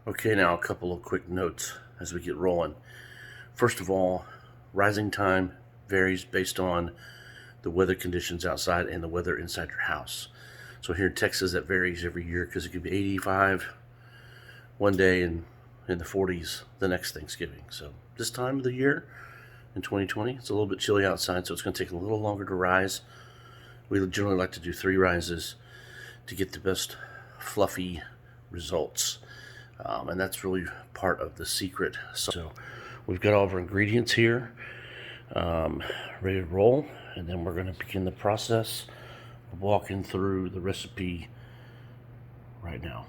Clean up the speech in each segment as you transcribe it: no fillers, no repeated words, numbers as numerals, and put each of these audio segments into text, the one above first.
Okay, now a couple of quick notes as we get rolling. First of all, rising time varies based on the weather conditions outside and the weather inside your house. So here in Texas, that varies every year because it could be 85 one day and in the 40s the next Thanksgiving. So this time of the year in 2020, it's a little bit chilly outside, so it's going to take a little longer to rise. We generally like to do 3 rises to get the best fluffy results. And that's really part of the secret. So we've got all of our ingredients here, ready to roll, and then we're going to begin the process of walking through the recipe right now.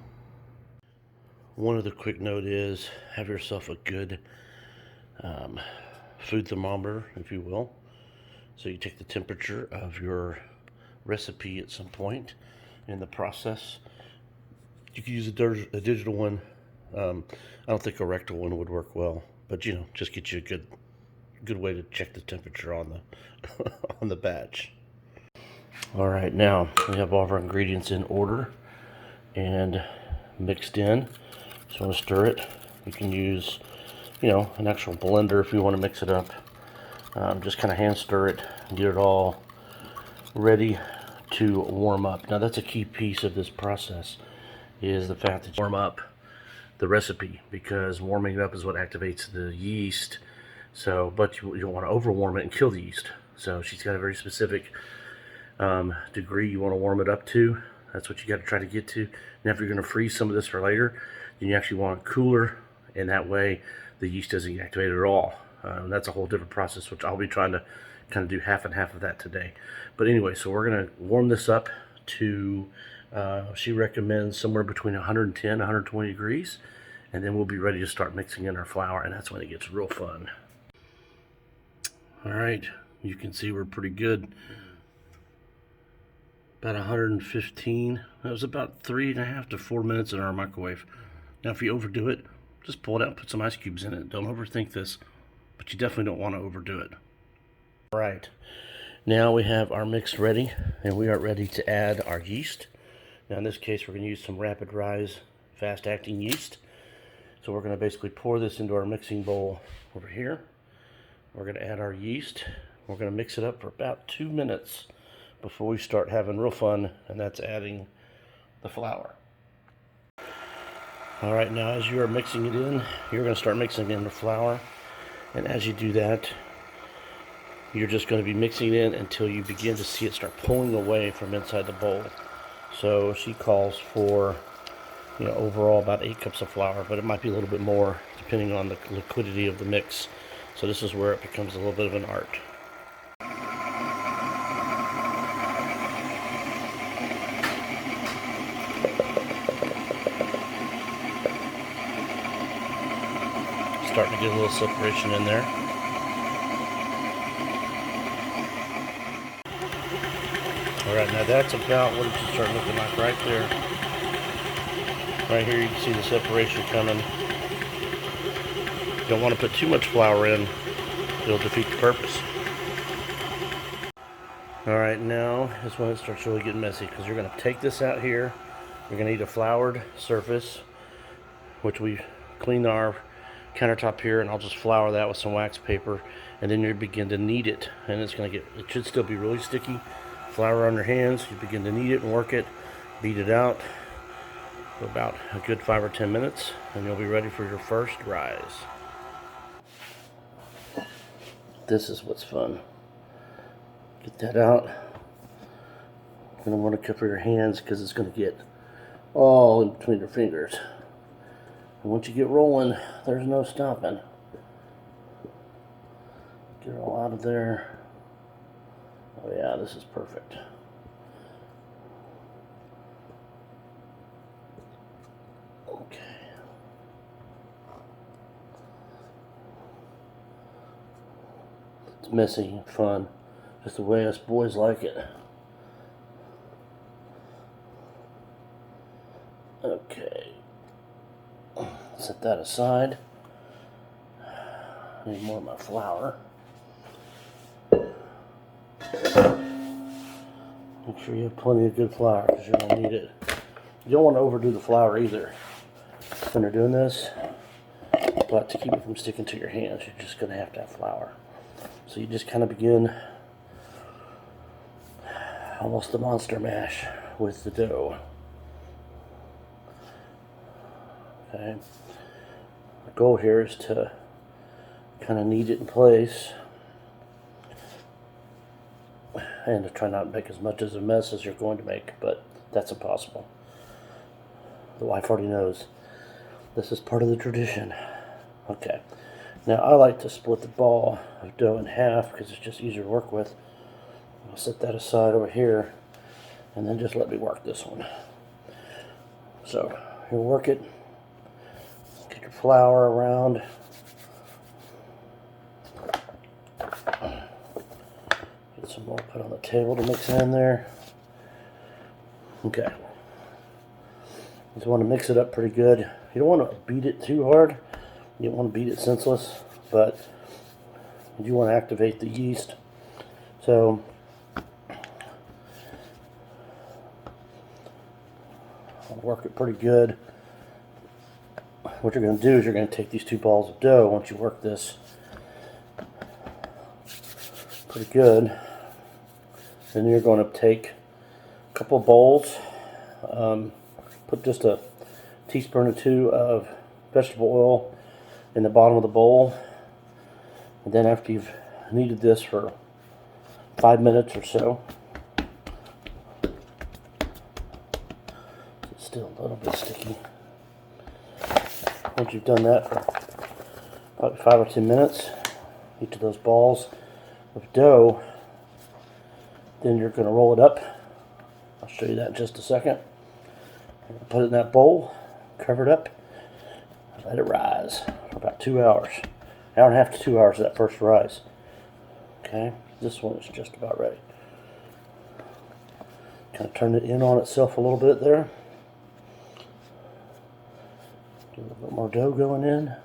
One other quick note is have yourself a good food thermometer, if you will. So you take the temperature of your recipe at some point in the process. You can use a digital one. I don't think a rectal one would work well, but just get you a good way to check the temperature on the on the batch. All right, now we have all of our ingredients in order and mixed in. So I'm going to stir it. You can use, an actual blender if you want to mix it up. Just kind of hand stir it and get it all ready to warm up. Now that's a key piece of this process, is the fact that you warm up the recipe, because warming it up is what activates the yeast. So, but you don't want to overwarm it and kill the yeast. So she's got a very specific degree you want to warm it up to. That's what you got to try to get to. Now, if you're going to freeze some of this for later, then you actually want it cooler, and that way the yeast doesn't get activated at all. That's a whole different process, which I'll be trying to kind of do half and half of that today. But anyway, so we're going to warm this up to, she recommends somewhere between 110 and 120 degrees, and then we'll be ready to start mixing in our flour, and that's when it gets real fun. All right, you can see we're pretty good. About 115. That was about 3.5 to 4 minutes in our microwave. Now, if you overdo it, just pull it out and put some ice cubes in it. Don't overthink this, but you definitely don't want to overdo it. All right, now we have our mix ready, and we are ready to add our yeast. Now, in this case, we're going to use some rapid rise, fast-acting yeast. So we're going to basically pour this into our mixing bowl over here. We're going to add our yeast. We're going to mix it up for about 2 minutes before we start having real fun, and that's adding the flour. All right, now as you are mixing it in, you're going to start mixing in the flour, and as you do that, you're just going to be mixing it in until you begin to see it start pulling away from inside the bowl. So she calls for, overall about 8 cups of flour, but it might be a little bit more depending on the liquidity of the mix. So this is where it becomes a little bit of an art. Starting to get a little separation in there. All right, now that's about what it should start looking like right there. Right here you can see the separation coming. You don't want to put too much flour in. It'll defeat the purpose. All right, now is when it starts really getting messy, because you're going to take this out here. You're going to need a floured surface, which we cleaned our countertop here, and I'll just flour that with some wax paper, and then you begin to knead it, and it should still be really sticky. Flour on your hands, you begin to knead it and work it, beat it out for about a good 5 or 10 minutes, and you'll be ready for your first rise. This is what's fun. Get that out. You're going to want to cover your hands because it's going to get all in between your fingers. And once you get rolling, there's no stopping. Get it all out of there. Oh yeah, this is perfect. Okay. It's messy and fun, just the way us boys like it. Okay. Set that aside. I need more of my flour. Make sure you have plenty of good flour because you're going to need it. You don't want to overdo the flour either. when you're doing this, but to keep it from sticking to your hands, you're just going to have flour. So you just kind of begin almost the monster mash with the dough. Okay. The goal here is to kind of knead it in place and to try not to make as much as a mess as you're going to make, but that's impossible. The wife already knows this is part of the tradition. Okay. Now I like to split the ball of dough in half because it's just easier to work with. I'll set that aside over here and then just let me work this one. So you'll work it, get your flour around. Get some more put on the table to mix in there. Okay. You just want to mix it up pretty good. You don't want to beat it too hard. You don't want to beat it senseless, but you do want to activate the yeast. So I'll work it pretty good. What you're going to do is you're going to take these two balls of dough once you work this pretty good. Then you're going to take a couple bowls, put just a teaspoon or two of vegetable oil in the bottom of the bowl, and then after you've kneaded this for 5 minutes or so, it's still a little bit sticky. Once you've done that for about 5 or 10 minutes, each of those balls of dough, then you're going to roll it up. I'll show you that in just a second. Put it in that bowl, cover it up, let it rise for about 2 hours. Hour and a half to 2 hours of that first rise. Okay, this one is just about ready. Kind of turn it in on itself a little bit there. Get a little bit more dough going in.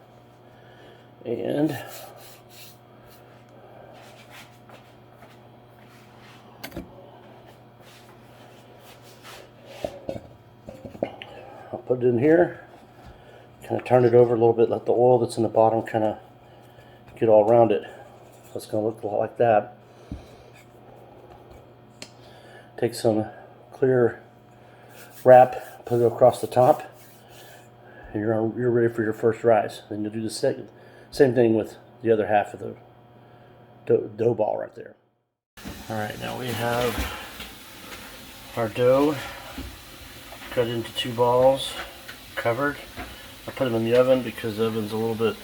And I'll put it in here. Kind of turn it over a little bit, let the oil that's in the bottom kind of get all around it. So it's going to look a lot like that. Take some clear wrap, put it across the top, and you're ready for your first rise. Then you'll do the same thing with the other half of the dough ball right there. Alright, now we have our dough cut into 2 balls, covered. I put them in the oven because the oven's a little bit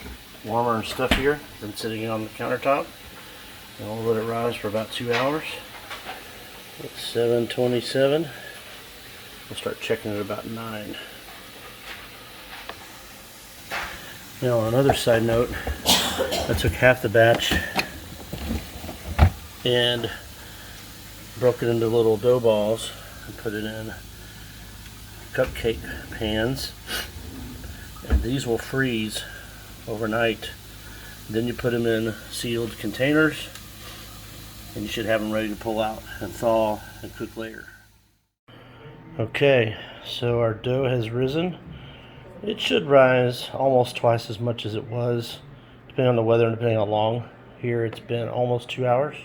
warmer and stuffier than sitting on the countertop. And I'll let it rise for about 2 hours. It's 7:27. We'll start checking it about 9. Now, on another side note, I took half the batch and broke it into little dough balls and put it in cupcake pans. And these will freeze overnight. Then you put them in sealed containers and you should have them ready to pull out and thaw and cook later. Okay, so our dough has risen. It should rise almost twice as much as it was, depending on the weather and depending on how long. Here it's been almost 2 hours.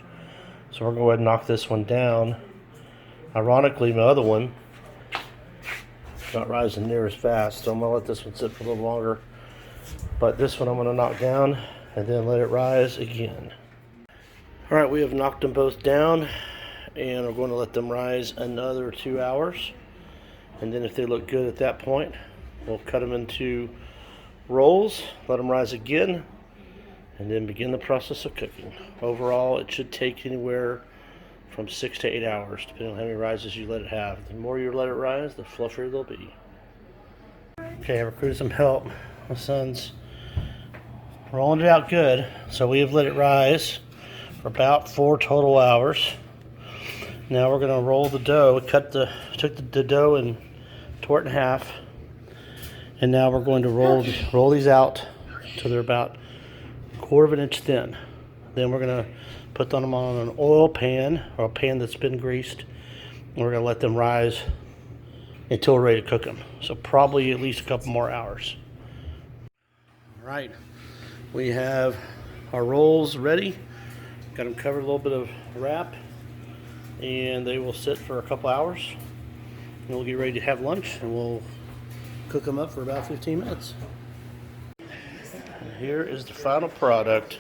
So we're going to go ahead and knock this one down. Ironically, my other one not rising near as fast, so I'm going to let this one sit for a little longer. But this one I'm going to knock down and then let it rise again. Alright, we have knocked them both down and we're going to let them rise another 2 hours. And then if they look good at that point, we'll cut them into rolls, let them rise again, and then begin the process of cooking. Overall, it should take anywhere from 6 to 8 hours, depending on how many rises you let it have. The more you let it rise, the fluffier they'll be. Okay, I recruited some help. My son's rolling it out good. So we have let it rise for about 4 total hours. Now we're going to roll the dough. We took the dough and tore it in half. And now we're going to roll these out till they're about 1/4 of an inch thin. Then we're going to put them on an oil pan or a pan that's been greased. And we're going to let them rise until we're ready to cook them. So probably at least a couple more hours. All right, we have our rolls ready. Got them covered, a little bit of wrap, and they will sit for a couple hours. And we'll get ready to have lunch, and we'll cook them up for about 15 minutes. And here is the final product.